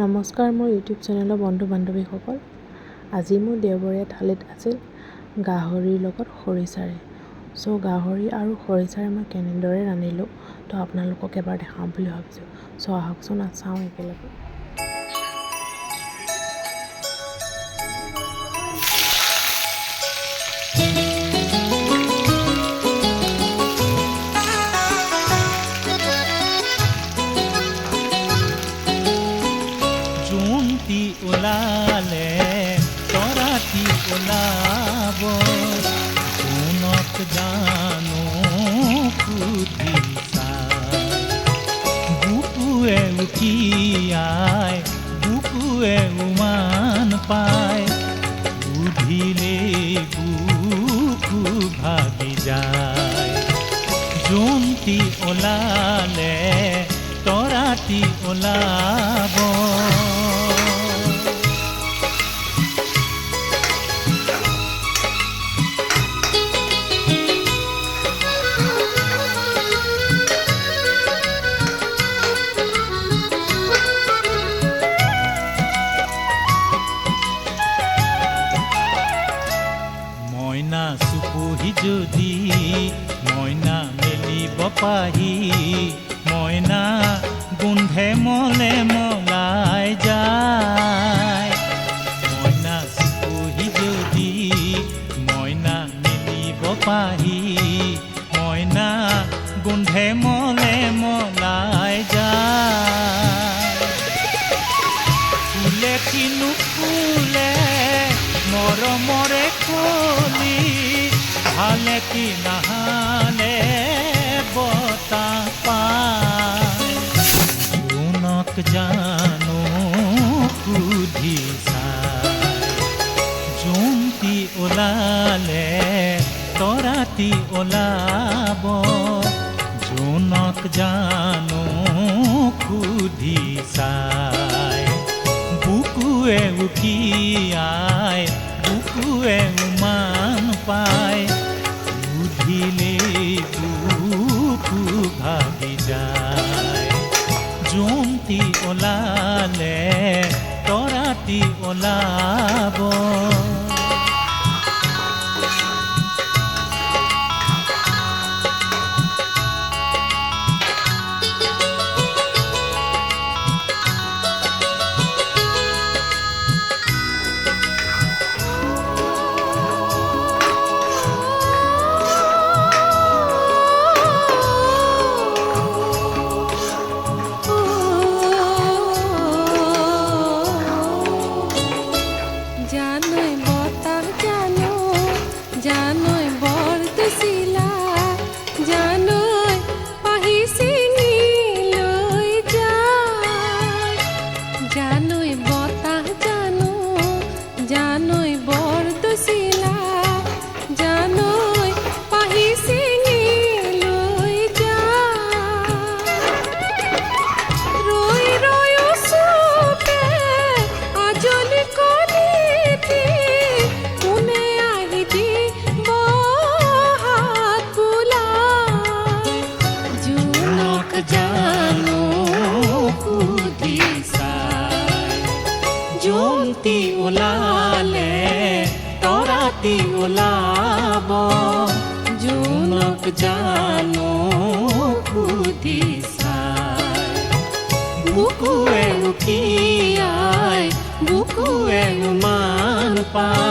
নমস্কাৰ, মোৰ ইউটিউব চেনেলৰ বন্ধু বান্ধৱীসকল। আজি মোৰ দেওবৰীয়া থালিত আছিল গাহৰিৰ লগত খৰিচাৰে। গাহৰি আৰু খৰিচাৰে মই কেনেদৰে ৰান্ধিলোঁ তো আপোনালোকক এবাৰ দেখাম বুলি ভাবিছোঁ। আহকচোন চাওঁ একেলগে। জোনটি ওলালে তৰাটি ওলাব, কোনত জানো সুধিছা। বুকুৱে উঠিয়াই বুকুৱে উমান পায়, সুধিলে বুকু ভাগি যায়। জোনটি ওলালে তৰাটি ওলাব। মইনা চুপহি যদি মইনা মেলিব পাহি, মইনা গোন্ধে মলে মলাই যায়। মইনা চুপহি যদি মইনা মেলিব পাহি, মইনা গোন্ধে মলে মলাই যায়। ফুলে কিনো ফুলে মৰমৰে কলি, হালে কি নাহালে বতাহ পায়। জোনক জানো সুধি চাই, জোনটি ওলালে তৰাটি ওলাব। জোনক জানো সুধি চাই, বুকুৱে উকিয়াই বুকুৱে উমান পায়, সুধিলে বুকু ভাগি যায়। জোনটি ওলালে তৰাটি ওলাব। জানই বতাহ জানই বৰদৈচিলা, জানই পাহি ছিঙি লৈ যায়। জানই বতাহ জানই বৰদৈচিলা, জানই পাহি ছিঙি লৈ যায়। ৰৈ ৰৈ চুপে আজলি কলি, কোনে আহি দিব হাত বুলাই। জোনক জানো সুধি চাই, জোনটি ওলালে তৰাটি ওলাব। জোনক জানো সুধি চাই, বুকুৱে উকিয়াই বুকুৱে উমান পায়।